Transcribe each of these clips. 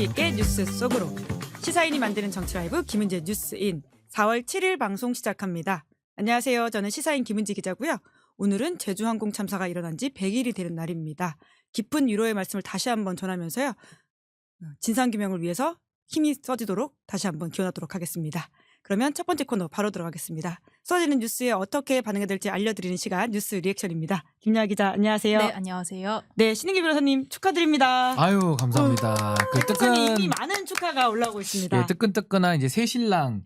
깊이 있게 뉴스 속으로 시사인이 만드는 정치 라이브 김은지의 뉴스인 4월 7일 방송 시작합니다. 안녕하세요. 저는 시사인 김은지 기자고요. 오늘은 제주항공 참사가 일어난 지 100일이 되는 날입니다. 깊은 위로의 말씀을 다시 한번 전하면서요. 진상규명을 위해서 힘이 써지도록 다시 한번 기원하도록 하겠습니다. 그러면 첫 번째 코너 바로 들어가겠습니다. 쏟아지는 뉴스에 어떻게 반응해야 될지 알려드리는 시간 뉴스 리액션입니다. 김야아 기자 안녕하세요. 네, 안녕하세요. 네, 신인기 변호사님 축하드립니다. 아유 감사합니다. 그 세상에 이미 많은 축하가 올라오고 있습니다. 예, 뜨끈뜨끈한 이제 새신랑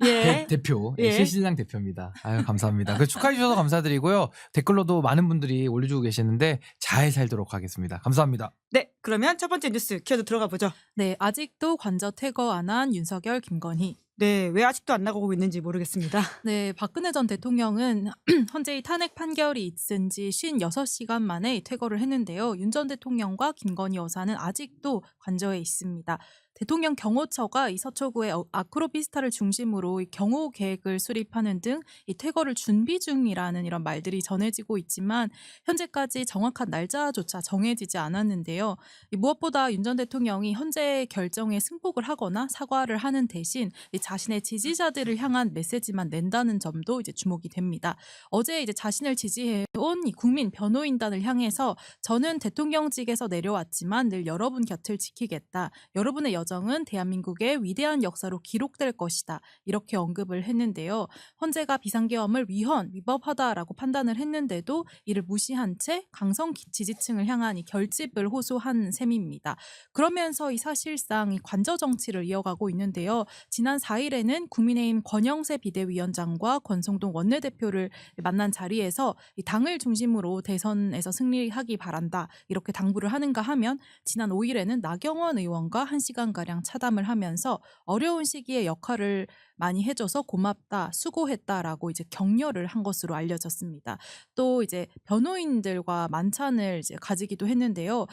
대표, 새신랑 대표입니다. 아유 감사합니다. 그 축하해 주셔서 감사드리고요. 댓글로도 많은 분들이 올려주고 계시는데 잘 살도록 하겠습니다. 감사합니다. 네, 그러면 첫 번째 뉴스 키워드 들어가 보죠. 네, 아직도 관저 퇴거 안 한 윤석열, 김건희. 네, 왜 아직도 안 나가고 있는지 모르겠습니다. 네, 박근혜 전 대통령은 현재 이 탄핵 판결이 있은 지 56시간 만에 퇴거를 했는데요. 윤 전 대통령과 김건희 여사는 아직도 관저에 있습니다. 대통령 경호처가 이 서초구의 아크로비스타를 중심으로 이 경호 계획을 수립하는 등 이 퇴거를 준비 중이라는 이런 말들이 전해지고 있지만 현재까지 정확한 날짜조차 정해지지 않았는데요. 무엇보다 윤 전 대통령이 현재 결정에 승복을 하거나 사과를 하는 대신 자신의 지지자들을 향한 메시지만 낸다는 점도 이제 주목이 됩니다. 어제 이제 자신을 지지해온 이 국민 변호인단을 향해서 저는 대통령직에서 내려왔지만 늘 여러분 곁을 지키겠다. 여러분의 여정은 대한민국의 위대한 역사로 기록될 것이다. 이렇게 언급을 했는데요. 헌재가 비상계엄을 위법하다라고 판단을 했는데도 이를 무시한 채 강성 지지층을 향한 이 결집을 호소한 셈입니다. 그러면서 이 사실상 이 관저 정치를 이어가고 있는데요. 지난 4일에는 국민의힘 권영세 비대위원장과 권성동 원내대표를 만난 자리에서 이 당을 중심으로 대선에서 승리하기 바란다. 이렇게 당부를 하는가 하면 지난 5일에는 나경원 의원과 1시간가량 차담을 하면서 어려운 시기에 역할을 많이 해줘서 고맙다, 수고했다라고 이제 격려를 한 것으로 알려졌습니다. 또 이제 변호인들과 만찬을 이제 가지기도 했는데요.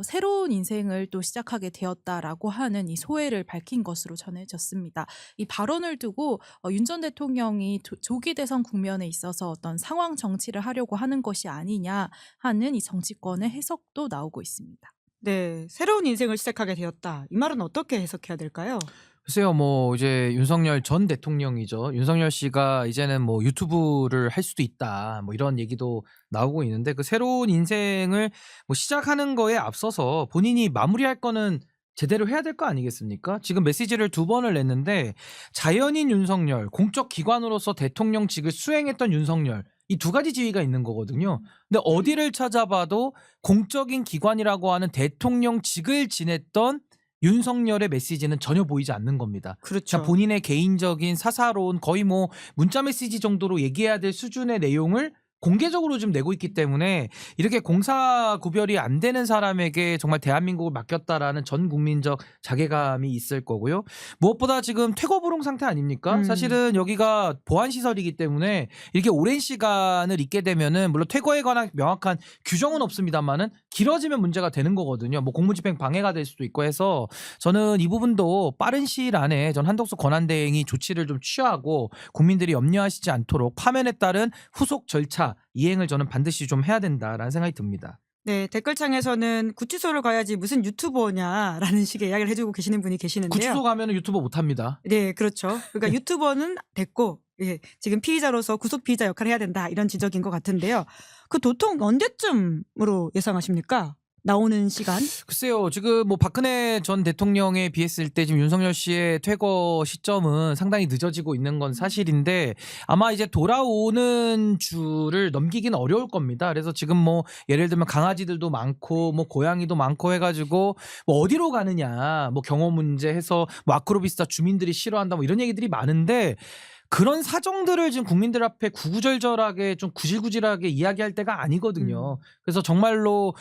새로운 인생을 또 시작하게 되었다라고 하는 이 소회를 밝힌 것으로 전해졌습니다. 이 발언을 두고 윤 전 대통령이 조기 대선 국면에 있어서 어떤 상황 정치를 하려고 하는 것이 아니냐 하는 이 정치권의 해석도 나오고 있습니다. 네, 새로운 인생을 시작하게 되었다. 이 말은 어떻게 해석해야 될까요? 글쎄요, 뭐 이제 윤석열 전 대통령이죠. 윤석열 씨가 이제는 뭐 유튜브를 할 수도 있다, 뭐 이런 얘기도 나오고 있는데 그 새로운 인생을 뭐 시작하는 거에 앞서서 본인이 마무리할 거는 제대로 해야 될 거 아니겠습니까? 지금 메시지를 2번을 냈는데 자연인 윤석열, 공적 기관으로서 대통령직을 수행했던 윤석열 이 두 가지 지위가 있는 거거든요. 근데 어디를 찾아봐도 공적인 기관이라고 하는 대통령직을 지냈던 윤석열의 메시지는 전혀 보이지 않는 겁니다. 그렇죠. 본인의 개인적인 사사로운 거의 뭐 문자 메시지 정도로 얘기해야 될 수준의 내용을 공개적으로 좀 내고 있기 때문에 이렇게 공사 구별이 안 되는 사람에게 정말 대한민국을 맡겼다라는 전 국민적 자괴감이 있을 거고요. 무엇보다 지금 퇴거불능 상태 아닙니까? 사실은 여기가 보안시설이기 때문에 이렇게 오랜 시간을 있게 되면은 물론 퇴거에 관한 명확한 규정은 없습니다만은 길어지면 문제가 되는 거거든요. 뭐 공무집행 방해가 될 수도 있고 해서 저는 이 부분도 빠른 시일 안에 전 한덕수 권한대행이 조치를 좀 취하고 국민들이 염려하시지 않도록 파면에 따른 후속 절차 이행을 저는 반드시 좀 해야 된다라는 생각이 듭니다. 네, 댓글창에서는 구치소를 가야지 무슨 유튜버냐라는 식의 이야기를 해주고 계시는 분이 계시는데요. 구치소 가면 유튜버 못합니다. 네, 그렇죠. 그러니까 유튜버는 됐고 지금 피의자로서 구속 피의자 역할을 해야 된다 이런 지적인 것 같은데요. 그 도통 언제쯤으로 예상하십니까? 나오는 시간? 글쎄요, 지금 뭐 박근혜 전 대통령에 비했을 때 지금 윤석열 씨의 퇴거 시점은 상당히 늦어지고 있는 건 사실인데 아마 이제 돌아오는 주를 넘기기는 어려울 겁니다. 그래서 지금 뭐 예를 들면 강아지들도 많고 뭐 고양이도 많고 해가지고 뭐 어디로 가느냐, 뭐 경호 문제 해서 뭐 아크로비스타 주민들이 싫어한다 뭐 이런 얘기들이 많은데 그런 사정들을 지금 국민들 앞에 구구절절하게 좀 구질구질하게 이야기할 때가 아니거든요. 그래서 정말로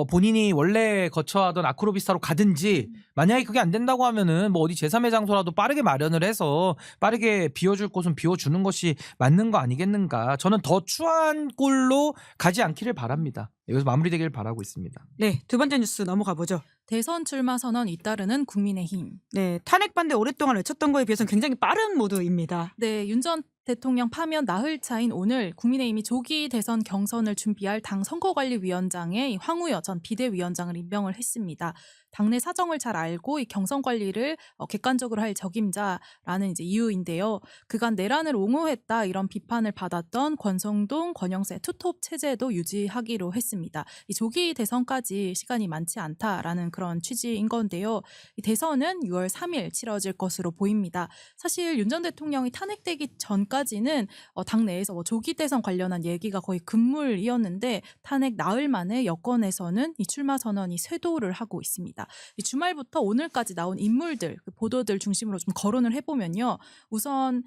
본인이 원래 거처하던 아크로비스타로 가든지 만약에 그게 안 된다고 하면은 뭐 어디 제3의 장소라도 빠르게 마련을 해서 빠르게 비워줄 곳은 비워주는 것이 맞는 거 아니겠는가. 저는 더 추한 꼴로 가지 않기를 바랍니다. 여기서 마무리되기를 바라고 있습니다. 네, 두 번째 뉴스 넘어가 보죠. 대선 출마 선언 잇따르는 국민의힘. 네, 탄핵 반대 오랫동안 외쳤던 거에 비해서는 굉장히 빠른 모드입니다. 네, 윤 전 대통령 파면 나흘 차인 오늘 국민의힘이 조기 대선 경선을 준비할 당 선거관리위원장에 황우여 전 비대위원장을 임명을 했습니다. 당내 사정을 잘 알고 이 경선 관리를 객관적으로 할 적임자라는 이제 이유인데요. 그간 내란을 옹호했다 이런 비판을 받았던 권성동, 권영세 투톱 체제도 유지하기로 했습니다. 이 조기 대선까지 시간이 많지 않다라는 그런 취지인 건데요. 이 대선은 6월 3일 치러질 것으로 보입니다. 사실 윤 전 대통령이 탄핵되기 전까지는 당내에서 뭐 조기 대선 관련한 얘기가 거의 금물이었는데 탄핵 나흘 만에 여권에서는 이 출마 선언이 쇄도를 하고 있습니다. 이 주말부터 오늘까지 나온 인물들, 그 보도들 중심으로 좀 거론을 해보면요. 우선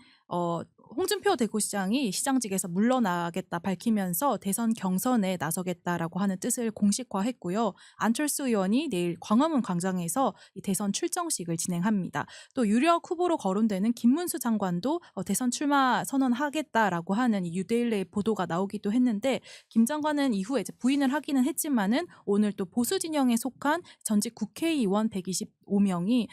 홍준표 대구시장이 시장직에서 물러나겠다 밝히면서 대선 경선에 나서겠다라고 하는 뜻을 공식화했고요. 안철수 의원이 내일 광화문 광장에서 이 대선 출정식을 진행합니다. 또 유력 후보로 거론되는 김문수 장관도 대선 출마 선언하겠다라고 하는 이 뉴데일리의 보도가 나오기도 했는데 김 장관은 이후에 이제 부인을 하기는 했지만은 오늘 또 보수 진영에 속한 전직 국회의원 125명이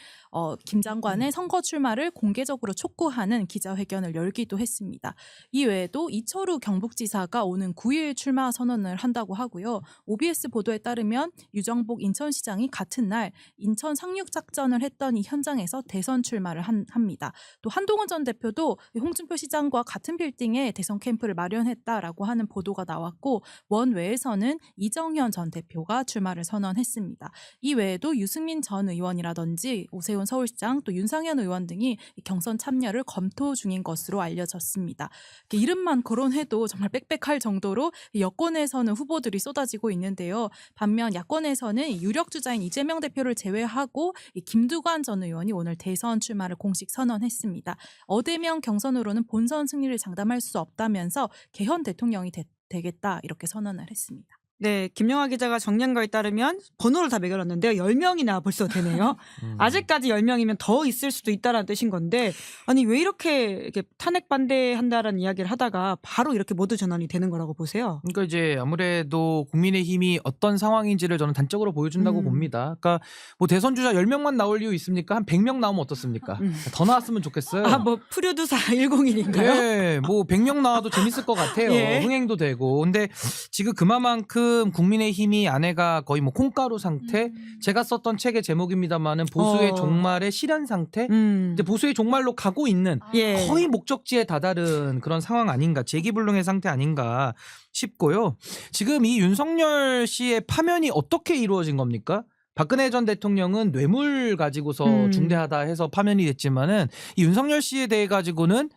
김 장관의 선거 출마를 공개적으로 촉구하는 기자회견을 열기도 했습니다. 이외에도 이철우 경북지사가 오는 9일 출마 선언을 한다고 하고요. OBS 보도에 따르면 유정복 인천시장이 같은 날 인천 상륙작전을 했던 이 현장에서 대선 출마를 합니다. 또 한동훈 전 대표도 홍준표 시장과 같은 빌딩에 대선 캠프를 마련했다라고 하는 보도가 나왔고 원외에서는 이정현 전 대표가 출마를 선언했습니다. 이 외에도 유승민 전 의원이라든지 오세훈 서울시장 또 윤상현 의원 등이 경선 참여를 검토 중인 것으로 알려졌습니다. 이름만 거론해도 정말 빽빽할 정도로 여권에서는 후보들이 쏟아지고 있는데요. 반면 야권에서는 유력 주자인 이재명 대표를 제외하고 김두관 전 의원이 오늘 대선 출마를 공식 선언했습니다. 어대명 경선으로는 본선 승리를 장담할 수 없다면서 개헌 대통령이 되겠다 이렇게 선언을 했습니다. 네, 김영하 기자가 정리한 거에 따르면 번호를 다 매겨놨는데요. 10명이나 벌써 되네요. 아직까지 10명이면 더 있을 수도 있다라는 뜻인 건데 아니 왜 이렇게 탄핵 반대한다라는 이야기를 하다가 바로 이렇게 모두 전환이 되는 거라고 보세요? 그러니까 이제 아무래도 국민의힘이 어떤 상황인지를 저는 단적으로 보여준다고 봅니다. 그러니까 뭐 대선 주자 10명만 나올 이유 있습니까? 한 100명 나오면 어떻습니까? 더 나왔으면 좋겠어요. 아, 뭐 푸류두사 101인가요? 예, 뭐 100명 나와도 재밌을 것 같아요. 예. 흥행도 되고. 근데 지금 그만큼 국민의힘이 안에가 거의 뭐 콩가루 상태. 제가 썼던 책의 제목입니다만은 보수의 종말의 실현 상태. 이제 보수의 종말로 가고 있는 예. 거의 목적지에 다다른 그런 상황 아닌가, 재기불능의 상태 아닌가 싶고요. 지금 이 윤석열 씨의 파면이 어떻게 이루어진 겁니까? 박근혜 전 대통령은 뇌물 가지고서 중대하다 해서 파면이 됐지만은 이 윤석열 씨에 대해 가지고는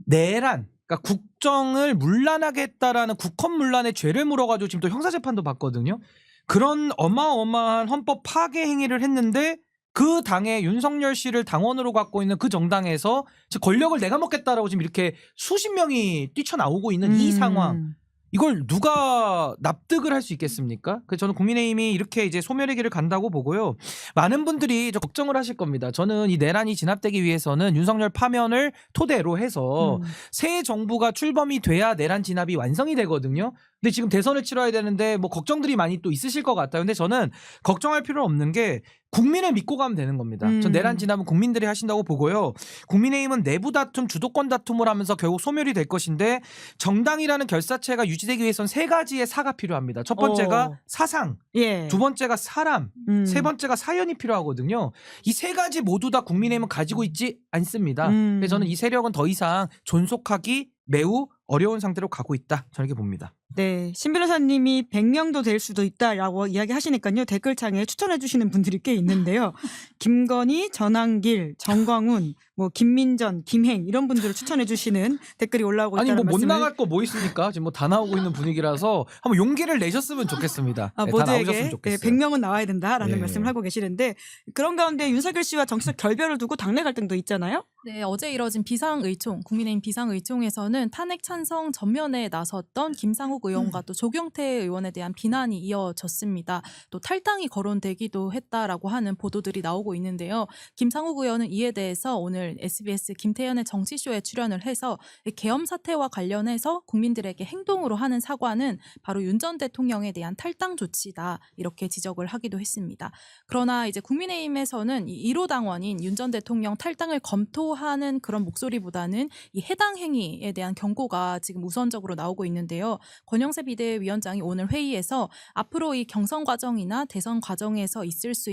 내란, 그러니까 국정을 문란하게 했다라는 국헌문란의 죄를 물어가지고 지금 또 형사재판도 받거든요. 그런 어마어마한 헌법 파괴 행위를 했는데 그 당에 윤석열 씨를 당원으로 갖고 있는 그 정당에서 권력을 내가 먹겠다라고 지금 이렇게 수십 명이 뛰쳐나오고 있는 이 상황. 이걸 누가 납득을 할 수 있겠습니까? 그래서 저는 국민의힘이 이렇게 이제 소멸의 길을 간다고 보고요. 많은 분들이 걱정을 하실 겁니다. 저는 이 내란이 진압되기 위해서는 윤석열 파면을 토대로 해서 새 정부가 출범이 돼야 내란 진압이 완성이 되거든요. 근데 지금 대선을 치러야 되는데 뭐 걱정들이 많이 또 있으실 것 같아요. 근데 저는 걱정할 필요 없는 게 국민을 믿고 가면 되는 겁니다. 전 내란 진압은 국민들이 하신다고 보고요. 국민의힘은 내부 다툼, 주도권 다툼을 하면서 결국 소멸이 될 것인데 정당이라는 결사체가 유지되기 위해서는 세 가지의 사가 필요합니다. 첫 번째가 사상, 예. 두 번째가 사람, 세 번째가 사연이 필요하거든요. 이 세 가지 모두 다 국민의힘은 가지고 있지 않습니다. 그래서 저는 이 세력은 더 이상 존속하기 매우 어려운 상태로 가고 있다. 저는 이렇게 봅니다. 네, 신 변호사님이 100명도 될 수도 있다라고 이야기하시니까요. 댓글창에 추천해 주시는 분들이 꽤 있는데요. 김건희, 전한길, 정광훈, 뭐 김민전, 김행 이런 분들을 추천해 주시는 댓글이 올라오고 아니 있다는 뭐 못 말씀을. 나갈 거 뭐 있습니까? 지금 뭐 다 나오고 있는 분위기라서 한번 용기를 내셨으면 좋겠습니다. 아, 네, 다 모두에게 나오셨으면 좋겠어요. 100명은 나와야 된다라는 예. 말씀을 하고 계시는데 그런 가운데 윤석열 씨와 정치적 결별을 두고 당내 갈등도 있잖아요. 네, 어제 이뤄진 비상의총, 국민의힘 비상의총에서는 탄핵 찬성 전면에 나섰던 김상욱 의원과 또 조경태 의원에 대한 비난이 이어졌습니다. 또 탈당이 거론되기도 했다라고 하는 보도들이 나오고 있는데요. 김상욱 의원은 이에 대해서 오늘 SBS 김태현의 정치쇼에 출연을 해서 계엄 사태와 관련해서 국민들에게 행동으로 하는 사과는 바로 윤 전 대통령에 대한 탈당 조치다 이렇게 지적을 하기도 했습니다. 그러나 이제 국민의힘에서는 이 1호 당원인 윤 전 대통령 탈당을 검토하는 그런 목소리보다는 이 해당 행위에 대한 경고가 지금 우선적으로 나오고 있는데요. 권영세 비대위원장이 오늘 회의에서 앞으로 이 경선 과정이나 대선 과정에서 있을 수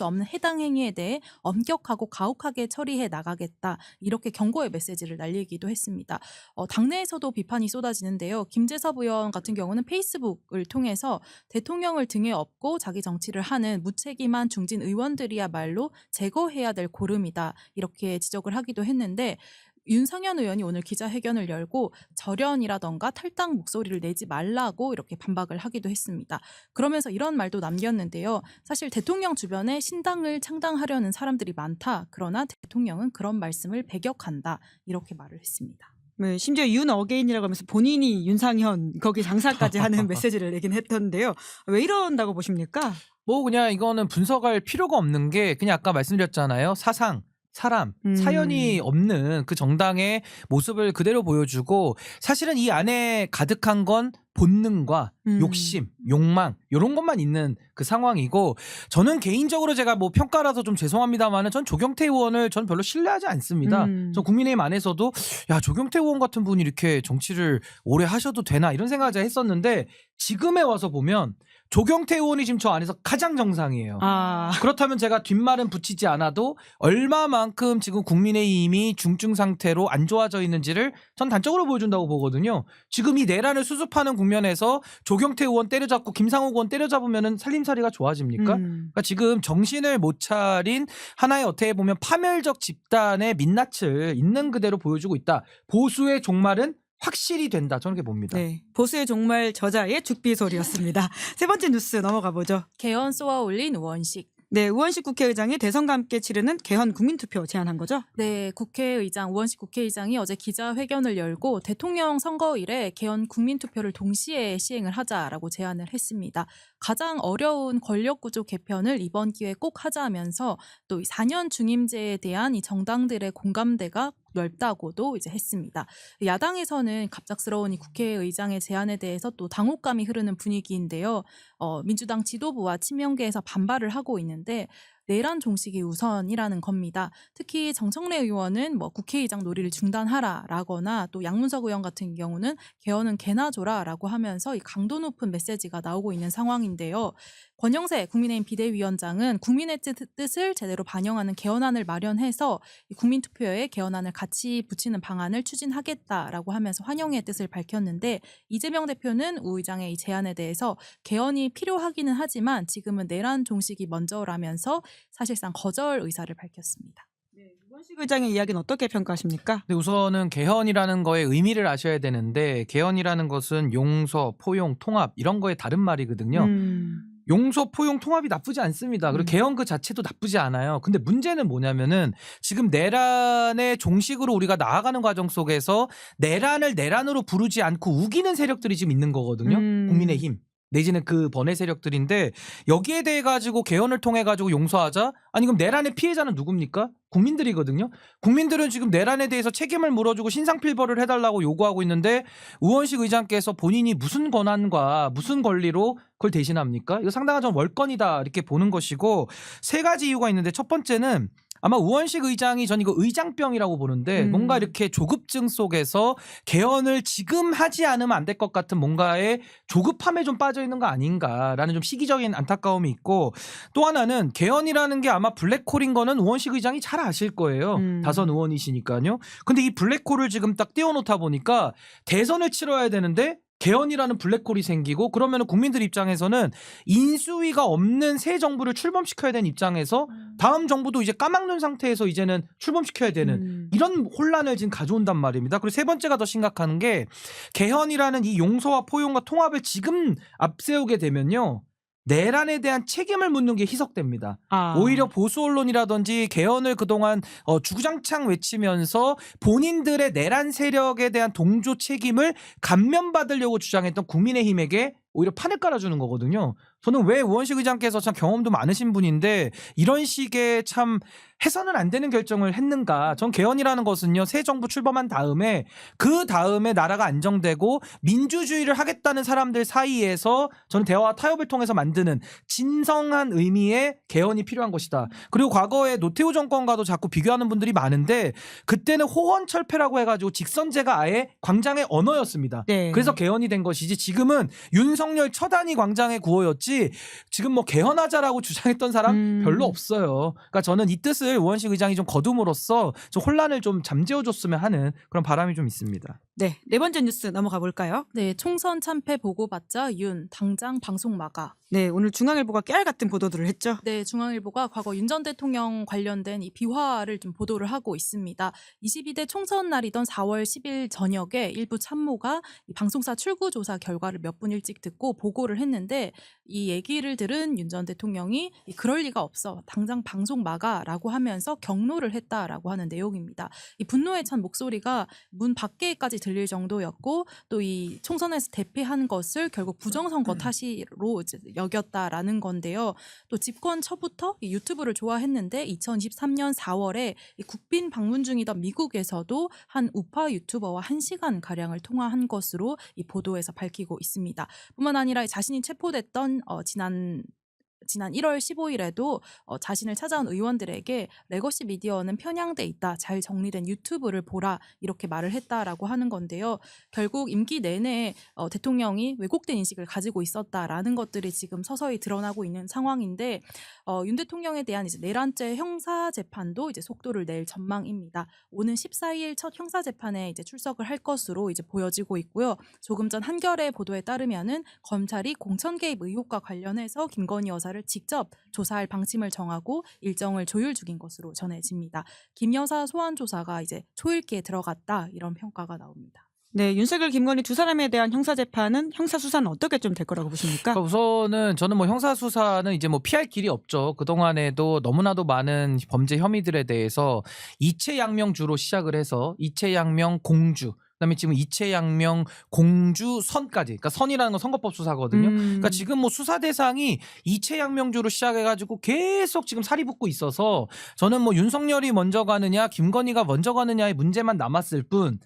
없는 해당 행위에 대해 엄격하고 가혹하게 처리해 나가겠다 이렇게 경고의 메시지를 날리기도 했습니다. 당내에서도 비판이 쏟아지는데요. 김재섭 의원 같은 경우는 페이스북을 통해서 대통령을 등에 업고 자기 정치를 하는 무책임한 중진 의원들이야말로 제거해야 될 고름이다 이렇게 지적을 하기도 했는데 윤상현 의원이 오늘 기자회견을 열고 절연이라던가 탈당 목소리를 내지 말라고 이렇게 반박을 하기도 했습니다. 그러면서 이런 말도 남겼는데요. 사실 대통령 주변에 신당을 창당하려는 사람들이 많다. 그러나 대통령은 그런 말씀을 배격한다. 이렇게 말을 했습니다. 네, 심지어 윤 어게인이라고 하면서 본인이 윤상현 거기 장사까지 하는 메시지를 내긴 했던데요. 왜 이런다고 보십니까? 뭐 그냥 이거는 분석할 필요가 없는 게 그냥 아까 말씀드렸잖아요. 사상, 사람, 사연이 없는 그 정당의 모습을 그대로 보여주고 사실은 이 안에 가득한 건 본능과 욕심, 욕망 이런 것만 있는 그 상황이고 저는 개인적으로 제가 뭐 평가라서 좀 죄송합니다만은 전 조경태 의원을 전 별로 신뢰하지 않습니다. 전 국민의힘 안에서도 야 조경태 의원 같은 분이 이렇게 정치를 오래 하셔도 되나 이런 생각을 제가 했었는데 지금에 와서 보면 조경태 의원이 지금 저 안에서 가장 정상이에요. 그렇다면 제가 뒷말은 붙이지 않아도 얼마만큼 지금 국민의힘이 중증 상태로 안 좋아져 있는지를 전 단적으로 보여준다고 보거든요. 지금 이 내란을 수습하는 국면에서 조경태 의원 때려잡고 김상욱 의원 때려잡으면 살림살이가 좋아집니까? 그러니까 지금 정신을 못 차린 하나의 어떻게 보면 파멸적 집단의 민낯을 있는 그대로 보여주고 있다. 보수의 종말은 확실히 된다. 저는 그렇게 봅니다. 네, 보수의 종말 저자의 죽비 소리였습니다. 세 번째 뉴스 넘어가 보죠. 개헌 쏘아 올린 우원식. 네, 우원식 국회의장이 대선과 함께 치르는 개헌 국민투표 제안한 거죠? 네, 우원식 국회의장이 어제 기자회견을 열고 대통령 선거일에 개헌 국민투표를 동시에 시행을 하자라고 제안을 했습니다. 가장 어려운 권력구조 개편을 이번 기회에 꼭 하자면서 또 4년 중임제에 대한 이 정당들의 공감대가 넓다고도 이제 했습니다. 야당에서는 갑작스러운 이 국회의장의 제안에 대해서 또 당혹감이 흐르는 분위기인데요. 민주당 지도부와 친명계에서 반발을 하고 있는데 내란 종식이 우선이라는 겁니다. 특히 정청래 의원은 뭐 국회의장 놀이를 중단하라라거나 또 양문석 의원 같은 경우는 개헌은 개나 줘라라고 하면서 이 강도 높은 메시지가 나오고 있는 상황인데요. 권영세 국민의힘 비대위원장은 국민의 뜻을 제대로 반영하는 개헌안을 마련해서 이 국민투표에 개헌안을 같이 붙이는 방안을 추진하겠다라고 하면서 환영의 뜻을 밝혔는데 이재명 대표는 우 의장의 이 제안에 대해서 개헌이 필요하기는 하지만 지금은 내란 종식이 먼저라면서 사실상 거절 의사를 밝혔습니다. 네, 우원식 의장의 이야기는 어떻게 평가하십니까? 근데 우선은 개헌이라는 거의 의미를 아셔야 되는데 개헌이라는 것은 용서, 포용, 통합 이런 거의 다른 말이거든요. 용서, 포용, 통합이 나쁘지 않습니다. 그리고 개헌 그 자체도 나쁘지 않아요. 근데 문제는 뭐냐면은 지금 내란의 종식으로 우리가 나아가는 과정 속에서 내란을 내란으로 부르지 않고 우기는 세력들이 지금 있는 거거든요. 국민의힘. 내지는 그 번외 세력들인데 여기에 대해 가지고 개헌을 통해 가지고 용서하자? 아니 그럼 내란의 피해자는 누굽니까? 국민들이거든요. 국민들은 지금 내란에 대해서 책임을 물어주고 신상필벌을 해달라고 요구하고 있는데 우원식 의장께서 본인이 무슨 권한과 무슨 권리로 그걸 대신합니까? 이거 상당한 좀 월권이다 이렇게 보는 것이고 세 가지 이유가 있는데 첫 번째는 아마 우원식 의장이 전 이거 의장병이라고 보는데 뭔가 이렇게 조급증 속에서 개헌을 지금 하지 않으면 안 될 것 같은 뭔가의 조급함에 좀 빠져 있는 거 아닌가라는 좀 시기적인 안타까움이 있고 또 하나는 개헌이라는 게 아마 블랙홀인 거는 우원식 의장이 잘 아실 거예요. 다선 의원이시니까요. 근데 이 블랙홀을 지금 딱 띄워놓다 보니까 대선을 치러야 되는데 개헌이라는 블랙홀이 생기고 그러면 국민들 입장에서는 인수위가 없는 새 정부를 출범시켜야 되는 입장에서 다음 정부도 이제 까막눈 상태에서 이제는 출범시켜야 되는 이런 혼란을 지금 가져온단 말입니다. 그리고 세 번째가 더 심각한 게 개헌이라는 이 용서와 포용과 통합을 지금 앞세우게 되면요. 내란에 대한 책임을 묻는 게 희석됩니다. 오히려 보수 언론이라든지 개헌을 그동안 주구장창 외치면서 본인들의 내란 세력에 대한 동조 책임을 감면받으려고 주장했던 국민의힘에게 오히려 판을 깔아주는 거거든요. 저는 왜 우원식 의장께서 참 경험도 많으신 분인데 이런 식의 참 해서는 안 되는 결정을 했는가. 전 개헌이라는 것은요, 새 정부 출범한 다음에 그 다음에 나라가 안정되고 민주주의를 하겠다는 사람들 사이에서 저는 대화와 타협을 통해서 만드는 진성한 의미의 개헌이 필요한 것이다. 그리고 과거에 노태우 정권과도 자꾸 비교하는 분들이 많은데 그때는 호언철폐라고 해가지고 직선제가 아예 광장의 언어였습니다. 네. 그래서 개헌이 된 것이지 지금은 윤석열 처단이 광장의 구호였지 지금 뭐 개헌하자라고 주장했던 사람 별로 없어요. 그러니까 저는 이 뜻을 우원식 의장이 좀 거둠으로써 좀 혼란을 좀 잠재워줬으면 하는 그런 바람이 좀 있습니다. 네, 네 번째 뉴스 넘어가 볼까요? 네, 총선 참패 보고받자 윤 당장 방송 마가. 네, 오늘 중앙일보가 깨알 같은 보도들을 했죠. 네, 중앙일보가 과거 윤 전 대통령 관련된 이 비화를 좀 보도를 하고 있습니다. 22대 총선 날이던 4월 10일 저녁에 일부 참모가 이 방송사 출구 조사 결과를 몇 분 일찍 듣고 보고를 했는데 이 얘기를 들은 윤 전 대통령이 그럴 리가 없어. 당장 방송 막아라고 하면서 경로를 했다라고 하는 내용입니다. 이 분노에 찬 목소리가 문 밖에까지 들릴 정도였고 또 이 총선에서 대패한 것을 결국 부정선거 탓으로 이제 여겼다라는 건데요. 또 집권 초부터 이 유튜브를 좋아했는데 2023년 4월에 이 국빈 방문 중이던 미국에서도 한 우파 유튜버와 1시간 가량을 통화한 것으로 이 보도에서 밝히고 있습니다. 뿐만 아니라 자신이 체포됐던 지난 1월 15일에도 자신을 찾아온 의원들에게 레거시 미디어는 편향돼 있다. 잘 정리된 유튜브를 보라. 이렇게 말을 했다라고 하는 건데요. 결국 임기 내내 대통령이 왜곡된 인식을 가지고 있었다라는 것들이 지금 서서히 드러나고 있는 상황인데 윤 대통령에 대한 이제 내란죄 형사 재판도 이제 속도를 낼 전망입니다. 오는 14일 첫 형사 재판에 이제 출석을 할 것으로 이제 보여지고 있고요. 조금 전 한겨레 보도에 따르면은 검찰이 공천 개입 의혹과 관련해서 김건희 여사를 직접 조사할 방침을 정하고 일정을 조율 중인 것으로 전해집니다. 김 여사 소환 조사가 이제 초읽기에 들어갔다 이런 평가가 나옵니다. 네, 윤석열, 김건희 두 사람에 대한 형사재판은 형사수사는 어떻게 좀 될 거라고 보십니까? 그러니까 우선은 저는 뭐 형사수사는 이제 뭐 피할 길이 없죠. 그동안에도 너무나도 많은 범죄 혐의들에 대해서 이채양명주로 시작을 해서 이채양명 공주 그다음에 지금 이채양명 공주선까지, 그러니까 선이라는 건 선거법 수사거든요. 그러니까 지금 뭐 수사 대상이 이채양명주로 시작해가지고 계속 지금 살이 붙고 있어서 저는 뭐 윤석열이 먼저 가느냐, 김건희가 먼저 가느냐의 문제만 남았을 뿐.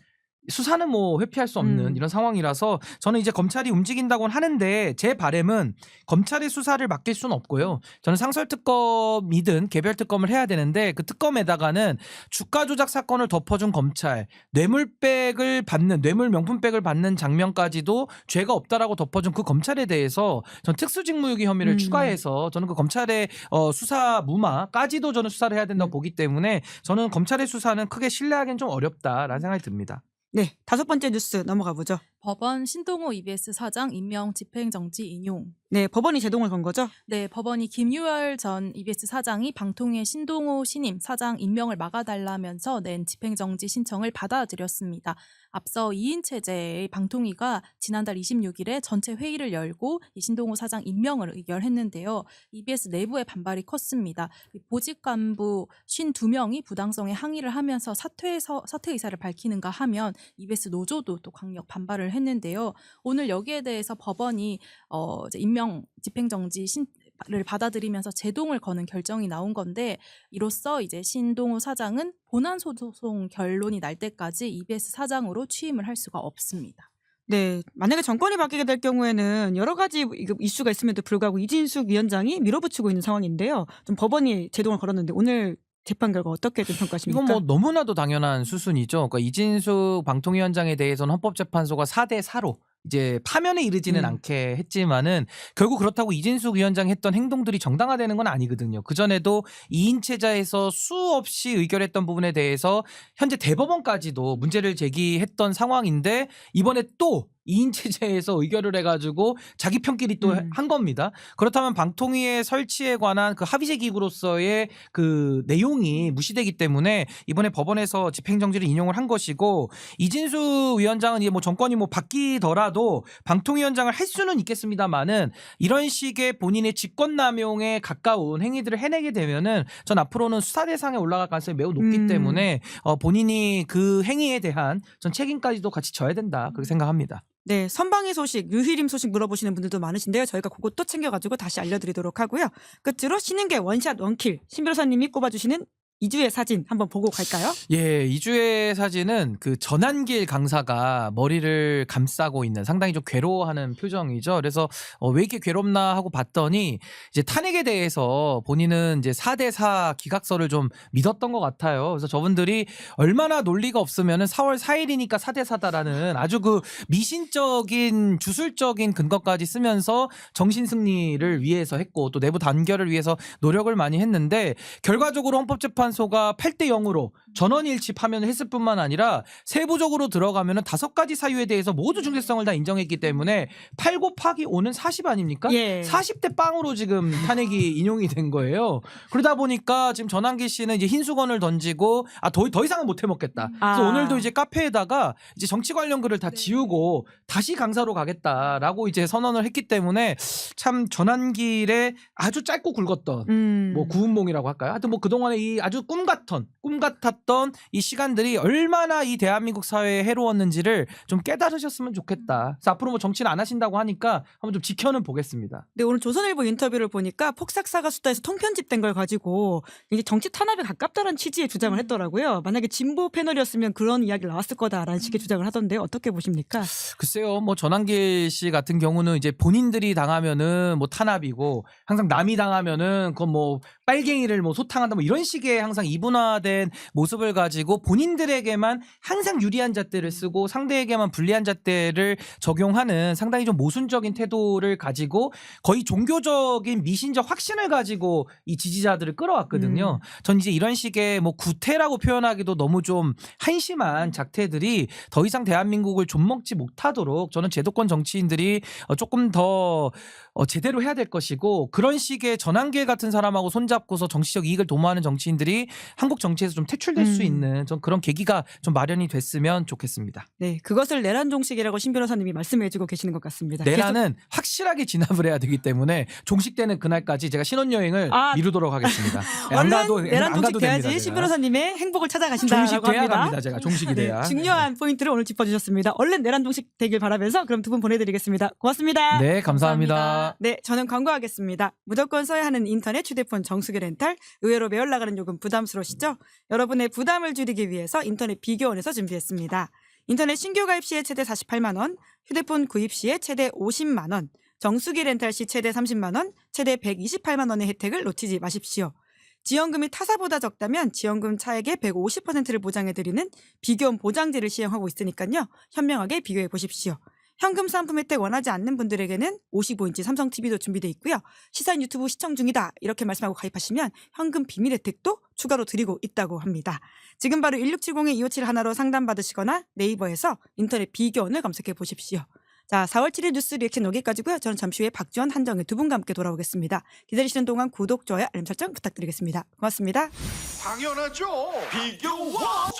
수사는 뭐 회피할 수 없는 이런 상황이라서 저는 이제 검찰이 움직인다고는 하는데 제 바람은 검찰의 수사를 맡길 수는 없고요. 저는 상설특검이든 개별특검을 해야 되는데 그 특검에다가는 주가 조작 사건을 덮어준 검찰, 뇌물백을 받는 뇌물 명품백을 받는 장면까지도 죄가 없다라고 덮어준 그 검찰에 대해서 전 특수직무유기 혐의를 추가해서 저는 그 검찰의 수사 무마까지도 저는 수사를 해야 된다고 보기 때문에 저는 검찰의 수사는 크게 신뢰하기는 좀 어렵다라는 생각이 듭니다. 네, 다섯 번째 뉴스 넘어가 보죠. 법원 신동호 EBS 사장 임명 집행정지 인용. 네, 법원이 제동을 건 거죠? 네, 법원이 김유열 전 EBS 사장이 방통위의 신동호 신임 사장 임명을 막아달라면서 낸 집행정지 신청을 받아들였습니다. 앞서 2인 체제의 방통위가 지난달 26일에 전체 회의를 열고 이 신동호 사장 임명을 의결했는데요. EBS 내부의 반발이 컸습니다. 보직 간부 52명이 부당성에 항의를 하면서 사퇴 의사를 밝히는가 하면 EBS 노조도 또 강력 반발을 했는데요. 오늘 여기에 대해서 법원이 이제 임명 집행정지 를 받아들이면서 제동을 거는 결정이 나온 건데 이로써 이제 신동호 사장은 본안 소송 결론이 날 때까지 EBS 사장으로 취임을 할 수가 없습니다. 네, 만약에 정권이 바뀌게 될 경우에는 여러 가지 이슈가 있음에도 불구하고 이진숙 위원장이 밀어붙이고 있는 상황인데요. 좀 법원이 제동을 걸었는데 오늘 재판 결과 어떻게 좀 평가하십니까? 이건 뭐 너무나도 당연한 수순이죠. 그러니까 이진숙 방통위원장에 대해서는 헌법재판소가 4대4로 이제 파면에 이르지는 않게 했지만은 결국 그렇다고 이진숙 위원장이 했던 행동들이 정당화되는 건 아니거든요. 그전에도 2인 체제에서 수없이 의결했던 부분에 대해서 현재 대법원까지도 문제를 제기했던 상황인데 이번에 또 2인 체제에서 의결을 해가지고 자기 편끼리 또 한 겁니다. 그렇다면 방통위의 설치에 관한 그 합의제 기구로서의 그 내용이 무시되기 때문에 이번에 법원에서 집행정지를 인용을 한 것이고 이진숙 위원장은 이제 뭐 정권이 뭐 바뀌더라도 방통위원장을 할 수는 있겠습니다만은 이런 식의 본인의 직권남용에 가까운 행위들을 해내게 되면은 전 앞으로는 수사 대상에 올라갈 가능성이 매우 높기 때문에 본인이 그 행위에 대한 전 책임까지도 같이 져야 된다 그렇게 생각합니다. 네, 선방위 소식, 류희림 소식 물어보시는 분들도 많으신데요. 저희가 그것도 챙겨가지고 다시 알려드리도록 하고요. 끝으로 신인계 원샷 원킬 신 변호사님이 꼽아주시는 2주의 사진 한번 보고 갈까요? 예, 이주의 사진은 그 전한길 강사가 머리를 감싸고 있는 상당히 좀 괴로워하는 표정이죠. 그래서 왜 이렇게 괴롭나 하고 봤더니 이제 탄핵에 대해서 본인은 이제 4대4 기각서를 좀 믿었던 것 같아요. 그래서 저분들이 얼마나 논리가 없으면은 4월 4일이니까 4대4다라는 아주 그 미신적인 주술적인 근거까지 쓰면서 정신 승리를 위해서 했고 또 내부 단결을 위해서 노력을 많이 했는데 결과적으로 헌법재판소가 8대 0으로 전원일치 파면을 했을 뿐만 아니라 세부적으로 들어가면은 5가지 사유에 대해서 모두 중대성을 다 인정했기 때문에 8 곱하기 5는 40 아닙니까? 예. 40대 빵으로 지금 탄핵이 인용이 된 거예요. 그러다 보니까 지금 전한길 씨는 이제 흰수건을 던지고 더 이상은 못 해먹겠다. 그래서 오늘도 이제 카페에다가 이제 정치 관련 글을 다 지우고 다시 강사로 가겠다라고 이제 선언을 했기 때문에 참 전한길의 아주 짧고 굵었던 뭐 구운몽이라고 할까요? 하여튼 뭐 그동안에 이 아주 꿈 같았던 이 시간들이 얼마나 이 대한민국 사회에 해로웠는지를 좀 깨달으셨으면 좋겠다. 그래서 앞으로 뭐 정치는 안 하신다고 하니까 한번 좀 지켜는 보겠습니다. 네, 오늘 조선일보 인터뷰를 보니까 폭삭사가 수다에서 통편집된 걸 가지고 이게 정치 탄압에 가깝다는 취지의 주장을 했더라고요. 만약에 진보 패널이었으면 그런 이야기를 나왔을 거다라는 식의 주장을 하던데 어떻게 보십니까? 글쎄요, 뭐 전한길 씨 같은 경우는 이제 본인들이 당하면은 뭐 탄압이고 항상 남이 당하면은 그건 뭐 빨갱이를 뭐 소탕한다 뭐 이런 식의 항상 이분화된 모습을 가지고 본인들에게만 항상 유리한 잣대를 쓰고 상대에게만 불리한 잣대를 적용하는 상당히 좀 모순적인 태도를 가지고 거의 종교적인 미신적 확신을 가지고 이 지지자들을 끌어왔거든요. 전 이제 이런 식의 뭐 구태라고 표현하기도 너무 좀 한심한 작태들이 더 이상 대한민국을 좀먹지 못하도록 저는 제도권 정치인들이 조금 더 제대로 해야 될 것이고 그런 식의 전한길 같은 사람하고 손잡고서 정치적 이익을 도모하는 정치인들이 한국 정치에서 좀 퇴출될 수 있는 전 그런 계기가 좀 마련이 됐으면 좋겠습니다. 네, 그것을 내란 종식이라고 신 변호사님이 말씀해주고 계시는 것 같습니다. 내란은 확실하게 진압을 해야 되기 때문에 종식되는 그날까지 제가 신혼여행을 미루도록 하겠습니다. 얼른 내란 종식 돼야지 됩니다, 신 변호사님의 행복을 찾아가신다라고 종식돼야 합니다. 갑니다. 제가 종식이 돼야. 네, 중요한 포인트를 오늘 짚어주셨습니다. 얼른 내란 종식 되길 바라면서 그럼 두 분 보내드리겠습니다. 고맙습니다. 네, 감사합니다. 네, 저는 광고하겠습니다. 무조건 써야 하는 인터넷 휴대폰 정수기 렌탈 의외로 매월 나가는 요금 부담스러우시죠? 여러분의 부담을 줄이기 위해서 인터넷 비교원에서 준비했습니다. 인터넷 신규 가입 시에 최대 48만 원, 휴대폰 구입 시에 최대 50만 원, 정수기 렌탈 시 최대 30만 원, 최대 128만 원의 혜택을 놓치지 마십시오. 지원금이 타사보다 적다면 지원금 차액의 150%를 보장해드리는 비교원 보장제를 시행하고 있으니까요. 현명하게 비교해 보십시오. 현금 사은품 혜택 원하지 않는 분들에게는 55인치 삼성 TV도 준비되어 있고요. 시사인 유튜브 시청 중이다 이렇게 말씀하고 가입하시면 현금 비밀 혜택도 추가로 드리고 있다고 합니다. 지금 바로 1670-2571로 상담받으시거나 네이버에서 인터넷 비교원을 검색해 보십시오. 자, 4월 7일 뉴스 리액션 여기까지고요. 저는 잠시 후에 박지원, 한정혜 두 분과 함께 돌아오겠습니다. 기다리시는 동안 구독, 좋아요, 알림 설정 부탁드리겠습니다. 고맙습니다. 당연하죠. 비교와